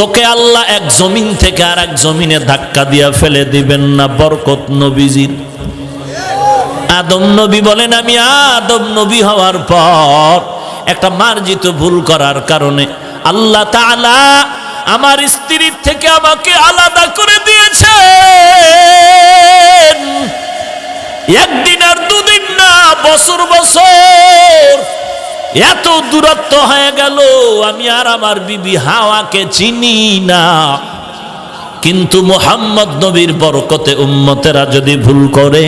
তোকে আল্লাহ এক জমিন থেকে আর এক জমিনে ধাক্কা দিয়া ফেলে দিবেন না, বরকত নবীজির। আদম নবী বলেন, আমি আদম নবী হওয়ার পর একটা মার্জিত ভুল করার কারণে আল্লাহ তাআলা আমার স্ত্রীর থেকে আমাকে আলাদা করে দিয়েছেন। একদিন আর দুদিন না, বছর বছর এত দূরত্ব হয়ে গেল, আমি আর আমার বিবি হাওয়াকে চিনি না। কিন্তু মুহাম্মদ নবীর বরকতে উম্মতেরা যদি ভুল করে,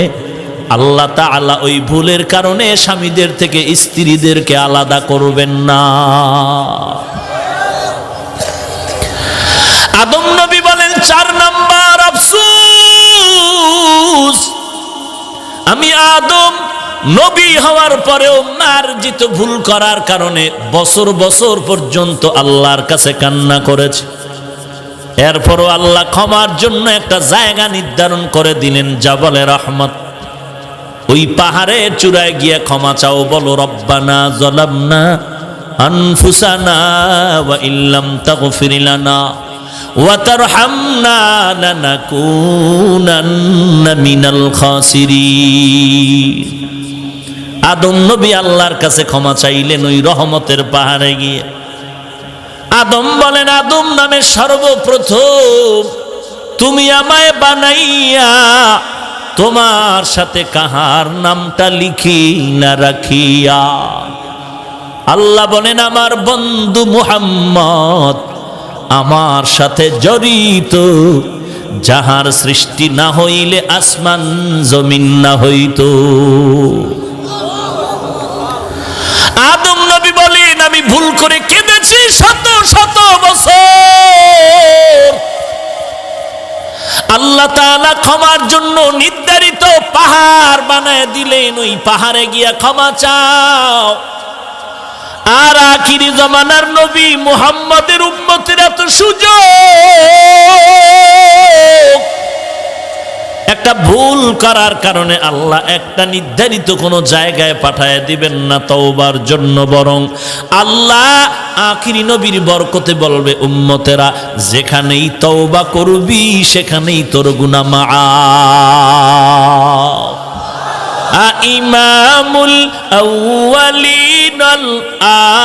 আল্লাহ তাআলা ওই ভুলের কারণে স্বামীদের থেকে স্ত্রীদেরকে আলাদা করবেন না। আদম নবী বলেন, 4 নাম্বার আফসোস, আমি আদম নবী হওয়ার পরেও মার্জিত ভুল করার কারণে বছর বছর পর্যন্ত আল্লাহর কাছে কান্না করেছে। এরপরও আল্লাহ ক্ষমার জন্য একটা জায়গা নির্ধারণ করে দিলেন, জাবালে রহমত। ওই পাহাড়ের চূড়ায় গিয়ে ক্ষমা চাও, বলো রব্বানা যালামনা আনফুসানা ওয়া ইল্লাম তাগফির লানা ওয়া তারহামনা লানাকুনান্না মিনাল খাসিরিন। আদম নবী আল্লাহর কাছে ক্ষমা চাইলেন ওই রহমতের পাহাড়ে গিয়ে। আদম বলেন, আদম নামে সর্বপ্রথম তুমি আমায় বানাইয়া তোমার সাথে কাহার নামটা লিখি না রাখিয়া। আল্লাহ বলেন, আমার বন্ধু মুহাম্মদ আমার সাথে জড়িত, যাহার সৃষ্টি না হইলে আসমান জমিন না হইত। আদম নবী বলেন, আমি ভুল করে কেঁদেছি শত শত বছর। আল্লাহ তাআলা ক্ষমার জন্য নির্ধারিত পাহাড় বানায় দিলেন, ওই পাহাড়ে গিয়া ক্ষমা চাও। আর আখিরি জামানার নবী মুহাম্মদের উম্মতের এত সুযোগ, একটা ভুল করার কারণে আল্লাহ একটা নির্ধারিত কোনো জায়গায় পাঠায় দিবেন না তওবার জন্য, বরং আল্লাহ আখিরি নবীর বরকতে বলবে, উম্মতেরা যেখানেই তওবা করবি সেখানেই তোর গুনাহ মাআফ। ইমামুল আউয়ালিন আল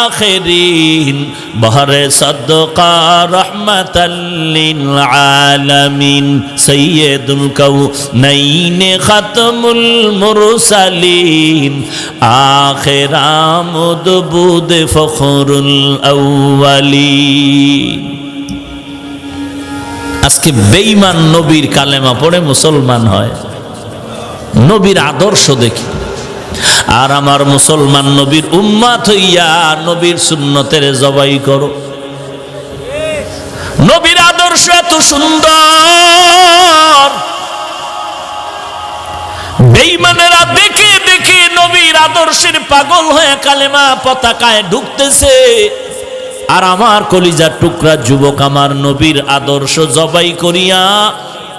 আখিরিন বহরে সাদকা রাহমাতাল লিল আলামিন সাইয়্যিদুল কাউনাইন খাতমুল মুরসালিন আখির আমদ বুদ ফখরুল আউয়ালিন। আজকে বেঈমান নবীর কালেমা পড়ে মুসলমান হয়, নবীর আদর্শ দেখি। আর আমার মুসলমান নবীর উম্মত হইয়া নবীর সুন্নতের জবাই করো। নবীর আদর্শ এত সুন্দর, বেঈমানেরা দেখে দেখে নবীর আদর্শের পাগল হয়ে কালেমা পতাকায় ঢুকতেছে। আর আমার কলিজার টুকরা যুবক আমার নবীর আদর্শ জবাই করিয়া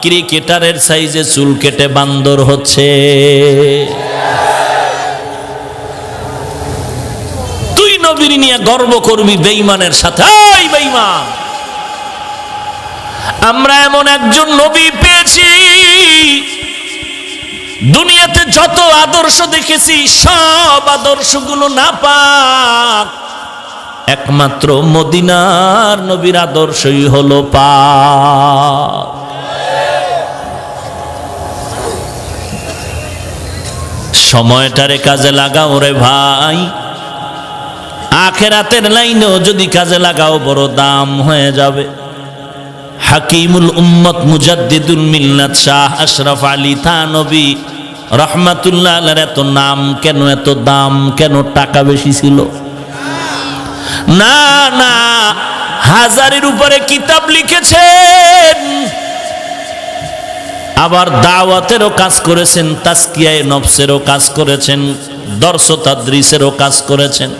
ক্রিকেটারের সাইজে চুল কেটে বান্দর হচ্ছে। তুই নবীর নিয়ে গর্ব করবি বেঈমানের সাথে? এই বেঈমান, আমরা এমন একজন নবী পেয়েছি, দুনিয়াতে যত আদর্শ দেখেছি সব আদর্শগুলো নাপাক, একমাত্র মদিনার নবীর আদর্শই হলো পাক। সময়টারে কাজে লাগাও রে ভাই, আখিরাতের লাইনেও যদি কাজে লাগাও বড় দাম হয়ে যাবে। হাকিমুল উম্মত মুজাদ্দিদুল মিল্লাত শাহ আশরাফ আলী থানভী রহমাতুল্লাহ আলাইহির এত নাম কেন, এত দাম কেন? টাকা বেশি ছিল? না না, হাজারের উপরে কিতাব লিখেছেন, আবার দাওয়াতেরও কাজ করেছেন, তাজকিয়ায়ে নফসেরও কাজ করেছেন, দর্স তাদরিসেরও কাজ করেছেন।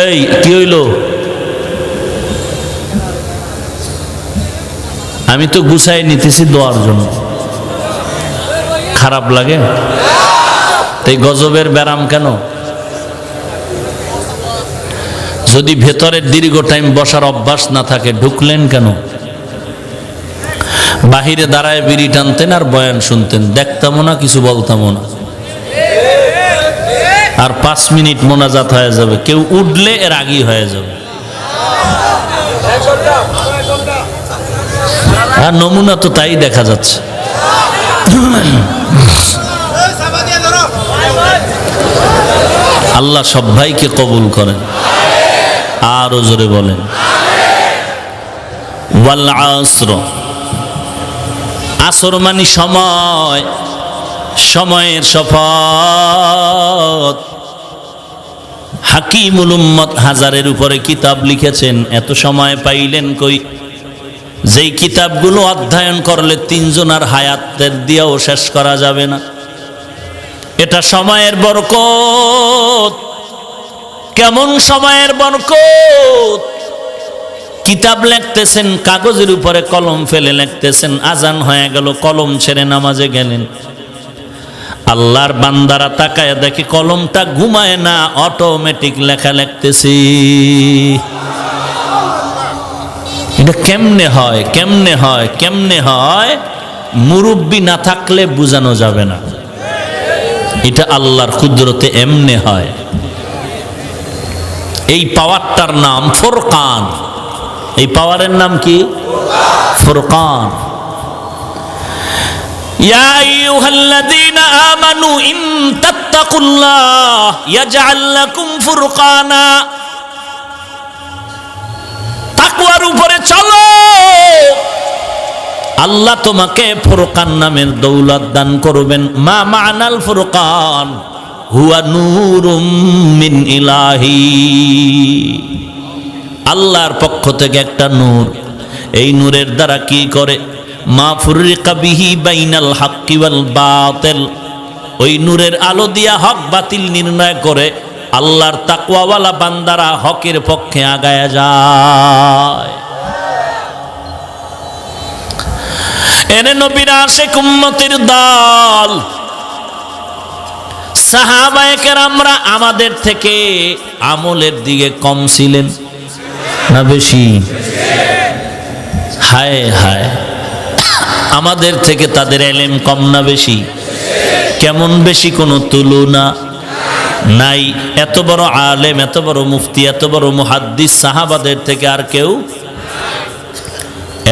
এই কি হইল? আমি তো গুছাই নিতেছি দোয়ার জন্য, খারাপ লাগে? তাই গজবের ব্যারাম কেন? যদি ভেতরে দীর্ঘ টাইম বসার অভ্যাস না থাকে ঢুকলেন কেন? বাহিরে দাঁড়ায় বিড়ি টানতেন আর বয়ান শুনতেন, দেখতামও না, কিছু বলতামও না। আর 5 মিনিট মোনাজাত হয়ে যাবে, কেউ উঠলে এর আগেই হয়ে যাবে। আর নমুনা তো তাই দেখা যাচ্ছে। আল্লাহ সব ভাইকে কবুল করেন। আরো জোরে বলেন ওয়াল আসর। আসর মানে সময়, সময়ের শপথ। হাকিমুল উম্মত হাজারের উপরে কিতাব লিখেছেন, এত সময় পাইলেন কই? যেই কিতাবগুলো অধ্যয়ন করলে 3 জনের হায়াতের দিয়েও শেষ করা যাবে না। এটা সময়ের বরকত। কেমন সময়ের বরকত? কিতাব লিখতেছেন, কাগজের উপরে কলম ফেলে লিখতেছেন, আজান হয়ে গেল, কলম ছেড়ে নামাজে গেলেন। আল্লাহর বান্দারা তাকায় দেখে কলমটা ঘুমায় না, অটোমেটিক লেখা লিখতেছি। এটা কেমনে হয়? কেমনে হয়? কেমনে হয়? মুরব্বি না থাকলে বোঝানো যাবে না। এটা আল্লাহর কুদরতে এমনে হয়। এই পাওয়ারটার নাম ফুরকান। এই পাওয়ারের নাম কি? ফুরকান। ইয়া আইয়ুহাল্লাযীনা আমানু ইন তাত্তাকুল্লাহ ইয়াজআল লাকুম ফুরকানা। তাকওয়ার উপরে চলো, আল্লাহ তোমাকে ফুরকান নামের দৌলত দান করবেন। মা মা'নাল ফুরকান হুয়া নূরুম মিন ইলাহি। আল্লাহর পক্ষ থেকে একটা নূর। এই নূরের দ্বারা কি করে? মা ফুররিকা বিহি বাইনাল হাক্কি ওয়াল বাতিল। ওই নূরের আলো দিয়া হক বাতিল নির্ণয় করে আল্লাহর তাকওয়াওয়ালা বান্দারা হকের পক্ষে আগায়া যায়। এনে নবীর আশিক উম্মতের দল সাহাবায়ে কেরামরা আমাদের থেকে আমলের দিকে কম ছিলেন না বেশি? হায় হায়, আমাদের থেকে তাদের ইলম কম না বেশি? কেমন বেশি? কোনো তুলনা নাই। এত বড় আলেম, এত বড় মুফতি, এত বড় মুহাদ্দিস সাহাবাদের থেকে আর কেউ।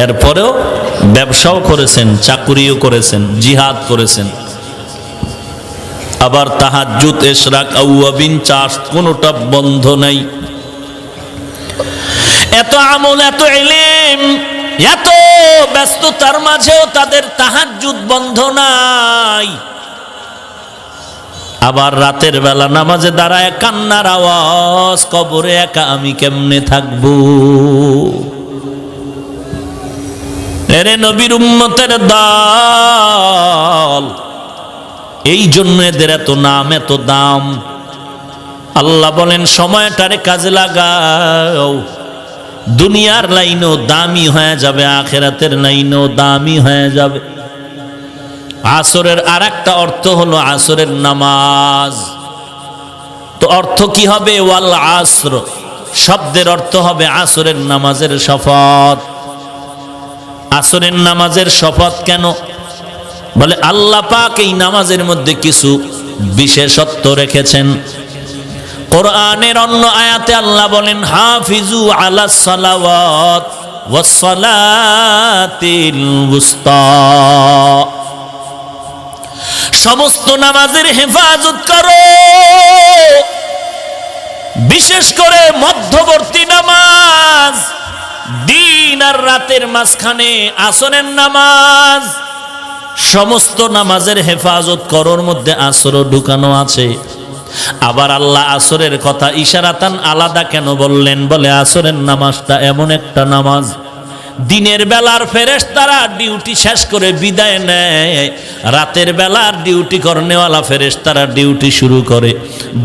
এরপরেও ব্যবসাও করেছেন, চাকুরিও করেছেন, জিহাদ করেছেন, আবার তাহাজ্জুদ, ইশরাক, আউয়াবিন, চাষ কোনোটা বন্ধ নাই। এত আমল, এত ইলম, এত ব্যস্ততার মাঝেও তাদের তাহাজ্জুদ বন্ধ নাই। আবার রাতের বেলা নামাজে দাঁড়ায় কান্নার আওয়াজ, কবরে একা আমি কেমনে থাকবো? এরে নবীর উম্মতের দল, এই জন্য এদের এত নাম, এত দাম। আল্লাহ বলেন সময়টারে কাজে লাগাও, দুনিয়ার লাইনও দামি হয়ে যাবে, আখিরাতের লাইনও দামি হয়ে যাবে। আসরের আর একটা অর্থ হলো আসরের নামাজ। তো অর্থ কি হবে? ওয়াল আসর শব্দের অর্থ হবে আসরের নামাজের শপথ। আসরের নামাজের শপথ কেন? বলে আল্লাহ পাক এই নামাজের মধ্যে কিছু বিশেষত্ব রেখেছেন। কোরআনের অন্য আয়াতে আল্লাহ বলেন হাফিজু আলাস সালাওয়াত ওয়াস সালাতিল উস্তা। সমস্ত নামাজের হেফাজত করো, বিশেষ করে মধ্যবর্তী নামাজ, দিন আর রাতের মাঝখানে আসরের নামাজ। সমস্ত নামাজের হেফাজত করার মধ্যে আসরও ঢুকানো আছে। আবার আল্লাহ আসরের কথা ইশারাতান আলাদা কেন বললেন? বলে আসরের নামাজটা এমন একটা নামাজ দিনের বেলার ফেরেশতারা ডিউটি শেষ করে বিদায় নেয়, রাতের বেলার ডিউটি করনেওয়ালা ফেরেশতারা ডিউটি শুরু করে।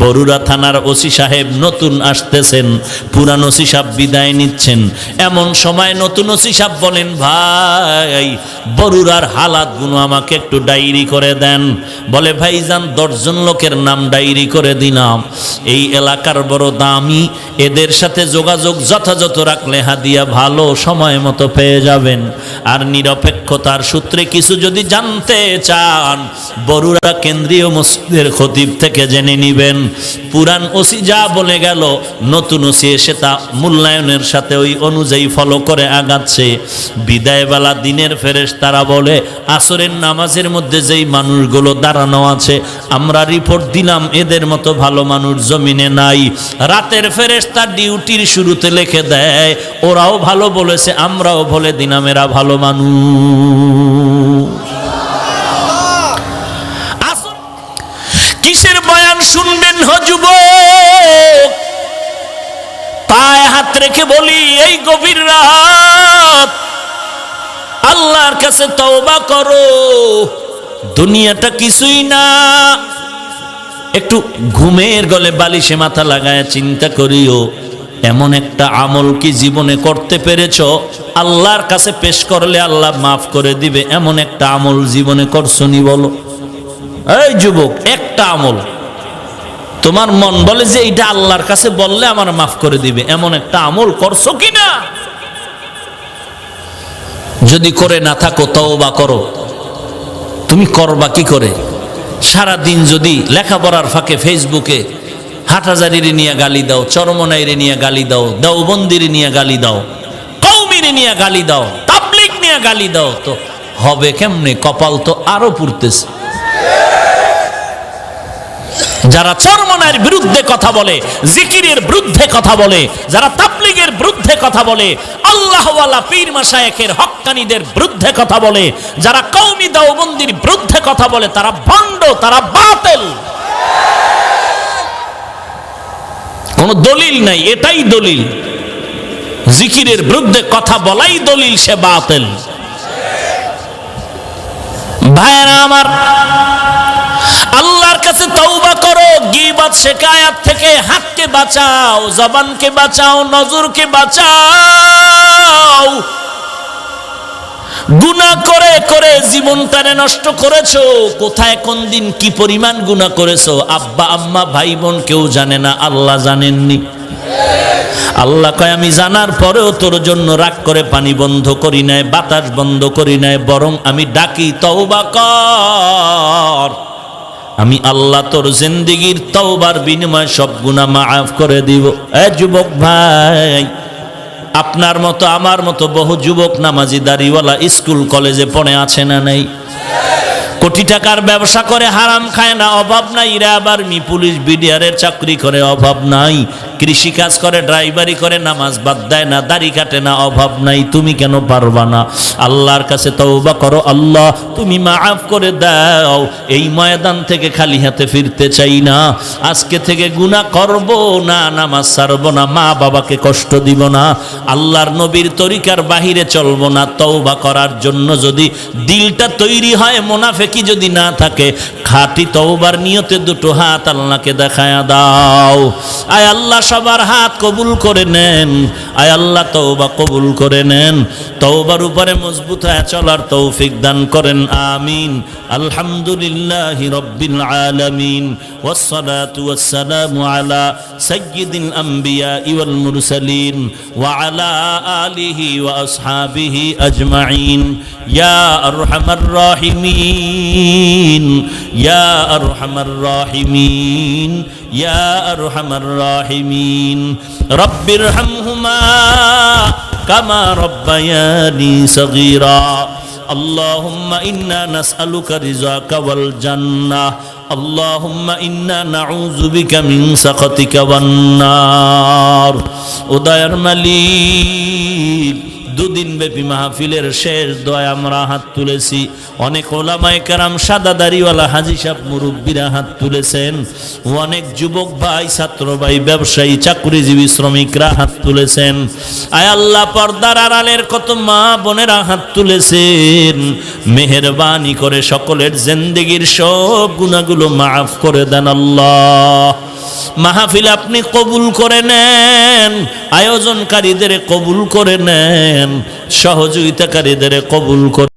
বরুড়া থানার ওসি সাহেব নতুন আসতেছেন, পুরান ওসি সাহেব বিদায় নিচ্ছেন। এমন সময় নতুন ওসি সাহেব বলেন, ভাই বরুড়ার হালাতগুলো আমাকে একটু ডায়েরি করে দেন। বলে, ভাইজান 10 জন লোকের নাম ডায়েরি করে দিলাম, এই এলাকার বড় দামি, এদের সাথে যোগাযোগ যথাযথ রাখলে হাদিয়া ভালো সময় মতো পেয়ে যাবেন। আর নিরপেক্ষতার সূত্রে কিছু যদি জানতে চান, বরুড়া কেন্দ্রীয় মসজিদের খতিব থেকে জেনে নিবেন। পুরান ওসি যা বলে গেল, নতুন ওসি এসে তা মূল্যায়নের সাথে ওই অনুযায়ী ফলো করে আগাচ্ছে। বিদায়বেলা দিনের ফেরেশতারা বলে, আসরের নামাজের মধ্যে যেই মানুষগুলো দাঁড়ানো আছে, আমরা রিপোর্ট দিলাম এদের মতো ভালো মানুষ জমিনে নাই। রাতের ফেরেশতা ডিউটির শুরুতে লিখে দেয়, ওরাও ভালো বলেছে, আমরাও বলে দিলাম এরা ভালো মানুষ। কিসের বয়ান শুনবেন যুবক? পায়ে হাত রেখে বলি, এই গভীর রাত আল্লাহর কাছে তওবা করো। দুনিয়াটা কিছুই না। একটু ঘুমের গলে বালিশে মাথা লাগায় চিন্তা করিও, এমন একটা আমল কি জীবনে করতে পেরেছ আল্লাহর কাছে পেশ করলে আল্লাহ মাফ করে দিবে? এমন একটা আমল জীবনে করছো নি বলো? এই যুবক, একটা আমল তোমার মন বলে যে এটা আল্লাহর কাছে বললে আমার মাফ করে দিবে, এমন একটা আমল করছো কিনা? যদি করে না থাকো তওবা করো। তুমি করবা কি করে? সারা দিন যদি লেখাপড়ার ফাঁকে ফেসবুকে হাটহাজারীরে নিয়ে গালি দাও, চরমনাইরে নিয়ে গালি দাও, দেওবন্দিরে নিয়ে গালি দাও, কওমিরে নিয়ে গালি দাও, তাবলীগ নিয়ে গালি দাও, তো হবে কেমনে? কপাল তো আরো পুড়তেছে। যারা চরমনাইয়ের বিরুদ্ধে কথা বলে, জিকিরের বিরুদ্ধে কথা বলে, যারা তাবলীগের বিরুদ্ধে কথা বলে, আল্লাহওয়ালা পীর মাশায়েখের হক্কানীদের বিরুদ্ধে কথা বলে, যারা কওমি দেওবন্দির বিরুদ্ধে কথা বলে, তারা ভণ্ড, তারা বাতিল। কোন দলিল নাই, এটাই দলিল। জিকিরের বিরুদ্ধে কথা বলাই দলিল, সে বাতিল। ভাইরা আমার, আল্লাহর কাছে তওবা করো। গীবত শিকায়াত থেকে হাতকে বাঁচাও, জবানকে বাঁচাও, নজরকে বাঁচাও। গুনাহ করে করে জীবনটারে নষ্ট করেছো। কোথায় কোন দিন কি পরিমাণ গুনাহ করেছো আব্বা আম্মা ভাই বোন কেউ জানে না, আল্লাহ জানেননি। আল্লাহ কয়, আমি জানার পরেও তোর জন্য রাগ করে পানি বন্ধ করি নাই, বাতাস বন্ধ করি নাই, বরং আমি ডাকি তওবা কর। আমি আল্লাহ তোর জিন্দেগীর তওবার বিনিময়ে সব গুনাহ মাফ করে দিব। এ যুবক ভাই, আপনার মতো আমার মতো বহু যুবক নামাজি দাড়িওয়ালা স্কুল কলেজে পড়ে আছে না নাই? কোটি টাকার ব্যবসা করে, হারাম খায় না, অভাব নাই। এরা আবার পুলিশ বিডিআরের চাকরি করে, অভাব নাই। কৃষি কাজ করে, ড্রাইভারি করে, নামাজ বাদ দেয় না, দাড়ি কাটে না, অভাব নাই। তুমি কেন পারবা না? আল্লাহর কাছে তওবা করো, আল্লাহ তুমি মাফ করে দাও। এই ময়দান থেকে খালি হাতে ফিরতে চাই না। আজকে থেকে গুনাহ করব না, নামাজ ছাড়ব না, মা বাবাকে কষ্ট দিব না, আল্লাহর নবীর তরিকার বাহিরে চলব না। তওবা করার জন্য যদি দিলটা তৈরি হয়, মুনাফিকি যদি না থাকে, খাঁটি তওবার নিয়তে দুটো হাত আল্লাহকে দেখায়া দাও। আয় আল্লাহ সবার হাত কবুল করে নেন। আয় আল্লাহ তওবা কবুল করে নেন। তওবার উপরে মজবুত হয়ে চলার তৌফিক দান করেন, আমিন। আলহামদুলিল্লাহি রাব্বিল আলামিন, ওয়াসসালাতু ওয়াসসালামু আলা সাইয়্যিদিল আমবিয়া ওয়াল মুরসালিন ওয়া আলা আলিহি ওয়া আসহাবিহি আজমাইন। ইয়া আরহামার রাহিমিন, ইয়া আরহামার রাহিমিন, ইয়া আরহামার রাহিমিন। রব্বিরহামহুমা কামা রব্বায়ানি সগীরা। আল্লাহুম্মা ইন্না নাসআলুকা রিযাকা ওয়াল জান্নাহ। আল্লাহুম্মা ইন্না নাউযু বিকা মিন সাখাতিকা ওয়ান নার। ও দয়ার মালিক, দুদিন ব্যাপী মাহফিলের শেষ দোয়ায় আমরা হাত তুলেছি। অনেক ওলামায়ে কেরাম, সাদা দাড়িওয়ালা হাজী সাহেব, মুরব্বীরা হাত তুলেছেন। অনেক যুবক ভাই, ছাত্র ভাই, ব্যবসায়ী, চাকরিজীবী, শ্রমিকরা হাত তুলেছেন। আয় আল্লাহ, পর্দার আড়ালের কত মা বোনেরা হাত তুলেছেন। মেহেরবানি করে সকলের জিন্দেগীর সব গুনাহগুলো মাফ করে দেন আল্লাহ। মাহফিল আপনি কবুল করে নেন, আয়োজনকারীদের কবুল করে নেন, সহযোগিতাকারীদের কবুল করে